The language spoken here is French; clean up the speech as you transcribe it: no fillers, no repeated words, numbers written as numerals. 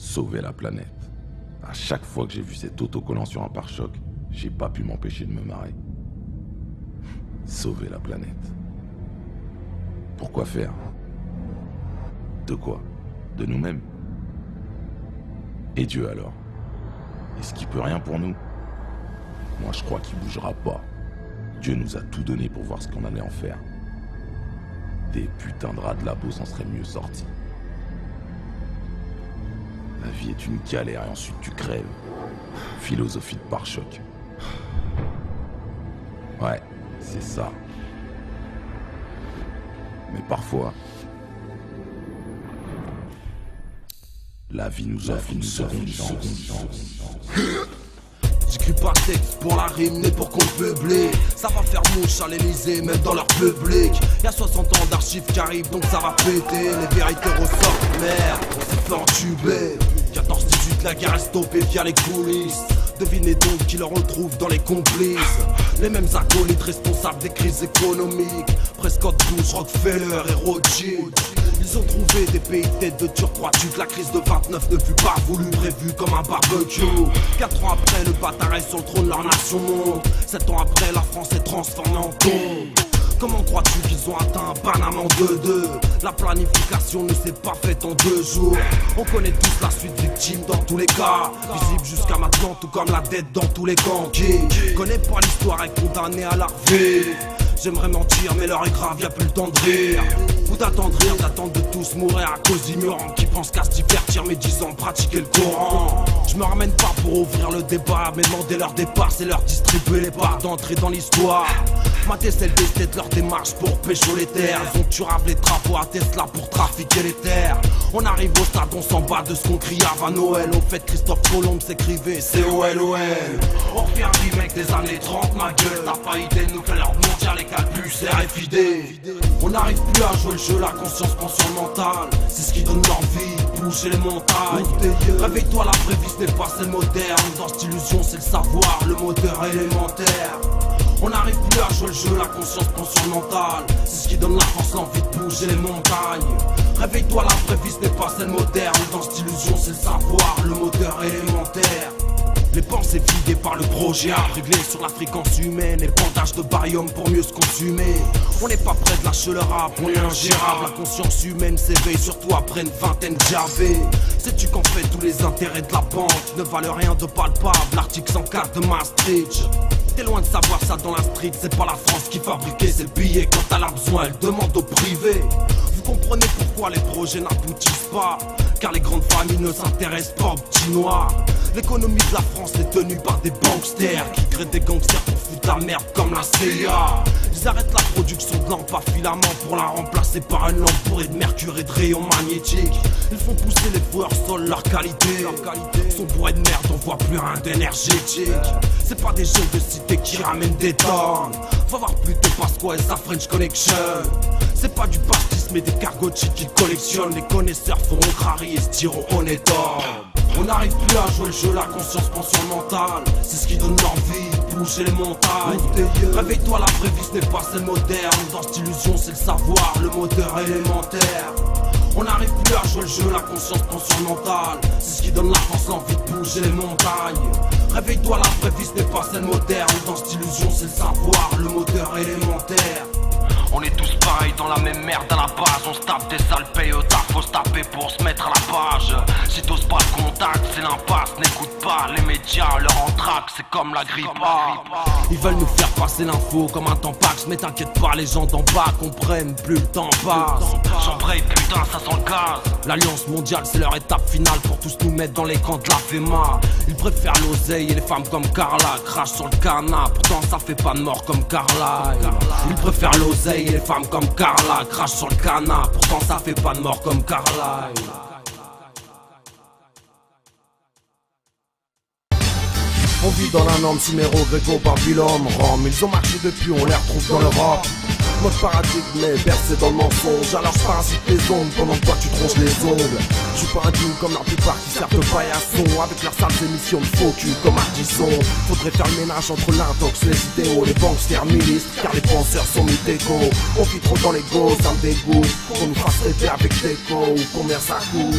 Sauver la planète. À chaque fois que j'ai vu cet autocollant sur un pare-choc, j'ai pas pu m'empêcher de me marrer. Sauver la planète. Pourquoi faire? De quoi? De nous-mêmes? Et Dieu alors? Est-ce qu'il peut rien pour nous? Moi je crois qu'il bougera pas. Dieu nous a tout donné pour voir ce qu'on allait en faire. Des putains de rats de labo s'en seraient mieux sortis. La vie est une galère et ensuite tu crèves. Philosophie de pare-choc. Ouais, c'est ça. Mais parfois, la vie nous offre une seconde chance. J'écris pas texte pour la rime, mais pour qu'on le publie. Ça va faire mouche à l'Elysée, même dans leur public. Y'a 60 ans d'archives qui arrivent, donc ça va péter. Les vérités ressortent, merde, on s'est fait entuber. 14-18, la guerre est stoppée via les coulisses. Devinez donc qui le retrouve dans les complices. Les mêmes acolytes responsables des crises économiques. Prescott Bush, Rockefeller et Rothschild. Ils ont trouvé des pays têtes de turquoitude. La crise de 29 ne fut pas voulue, prévue comme un barbecue. 4 ans après, le bâtard est sur le trône, leur nation monte. 7 ans après, la France est transformée en tombe. Comment crois-tu qu'ils ont atteint un Panama en 2-2? La planification ne s'est pas faite en 2 jours. On connaît tous la suite victime dans tous les cas. Visible jusqu'à maintenant, tout comme la dette dans tous les camps. Qui connaît pas l'histoire est condamné à la vie. J'aimerais mentir mais l'heure est grave, y'a plus le temps de rire. Ou d'attendre rire, d'attendre de tous mourir à cause d'ignorants qui pensent qu'à se divertir mais disant pratiquer le Coran. Je me ramène pas pour ouvrir le débat, mais demander leur départ c'est leur distribuer les parts d'entrée dans l'histoire. Mater celle des têtes leur démarche pour pécho les terres. Ils ont tué les travaux à Tesla pour trafiquer les terres. On arrive au stade, on s'en bat de ce qu'on crie avant Noël. Au fait Christophe Colomb s'écrivait C-O-L-O-L. On revient remake des années 30 ma gueule. T'as pas idée de nous faire leur mentir les calbus RFID. On n'arrive plus à jouer le jeu, la conscience prend sur le mental. C'est ce qui donne l'envie, bouger les montagnes. Réveille-toi, la vraie vie ce n'est pas celle moderne. Dans cette illusion c'est le savoir, le moteur élémentaire. On n'arrive plus à jouer le jeu, la conscience prend sur le mental. C'est ce qui donne la force, l'envie de bouger les montagnes. Réveille-toi, la vraie vie ce n'est pas celle moderne. Dans cette illusion c'est le savoir, le moteur élémentaire. Les pensées vidées par le projet à régler sur la fréquence humaine et le bandage de barium pour mieux se consumer. On n'est pas près de lâcher le rap, on est ingérable. La conscience humaine s'éveille surtout après une vingtaine d'JV. Sais-tu qu'en fait tous les intérêts de la banque ne valent rien de palpable? L'article 104 de Maastricht. T'es loin de savoir ça dans la street, c'est pas la France qui fabriquait, c'est le billet. Quand elle a besoin, elle demande au privé. Vous comprenez pourquoi les projets n'aboutissent pas? Car les grandes familles ne s'intéressent pas aux petits noirs. L'économie de la France est tenue par des banksters qui créent des gangsters pour foutre la merde comme la CIA. Ils arrêtent la production de lampes à filament pour la remplacer par une lampe bourrée de mercure et de rayons magnétiques. Ils font pousser les foueurs sol, leur qualité sont bourrés de merde, on voit plus rien d'énergétique. C'est pas des jeux de cité qui ramènent des tonnes. Va voir plutôt Pasqua et sa French Connection. C'est pas du pastis mais des cargotis qu'ils collectionnent. Les connaisseurs feront crari et se tireront honnête homme. On n'arrive plus à jouer le jeu, la conscience prend sur le mental. C'est ce qui donne l'envie, bouger les montagnes. Réveille-toi, la vraie vie ce n'est pas celle moderne. Dans cette illusion c'est le savoir, le moteur élémentaire. On n'arrive plus à jouer le jeu, la conscience prend sur le mental. C'est ce qui donne la force, l'envie de bouger les montagnes. Réveille-toi, la vraie vie ce n'est pas celle moderne. Dans cette illusion c'est le savoir, le moteur élémentaire. On est tous pareils dans la même merde à la base. On se tape des sales payes au taf, faut se taper pour se mettre à la page. Si t'oses pas le contact, c'est l'impasse. N'écoute pas les médias, leur entraque, c'est comme la grippe. Ils veulent nous faire passer l'info comme un tampax. Mais t'inquiète pas, les gens d'en bas comprennent, plus le temps passe. J'embraye, putain, ça sent le gaz. L'alliance mondiale, c'est leur étape finale pour tous nous mettre dans les camps de la FEMA. Ils préfèrent l'oseille et les femmes comme Carla crachent sur le canap, pourtant ça fait pas de mort comme Carla. Ils préfèrent l'oseille et les femmes comme Carla crachent sur le canap, pourtant ça fait pas de mort comme Carla. On vit dans la norme Suméro, Gréco, Babylone, Rome. Ils ont marché depuis, on les retrouve dans l'Europe. Mode paradigme est bercé dans le mensonge. Alors je parasite les ondes pendant que toi tu tronches les ongles. Je suis pas indigne comme la plupart qui servent de paillasson avec leurs sales émissions de faux cul comme Ardisson. Faudrait faire le ménage entre l'intox, les idéaux, les banksters milices, car les penseurs sont mis d'écho. On vit trop dans l'ego, ça me dégoûte. Qu'on nous fasse rêver avec déco ou combien ça coûte.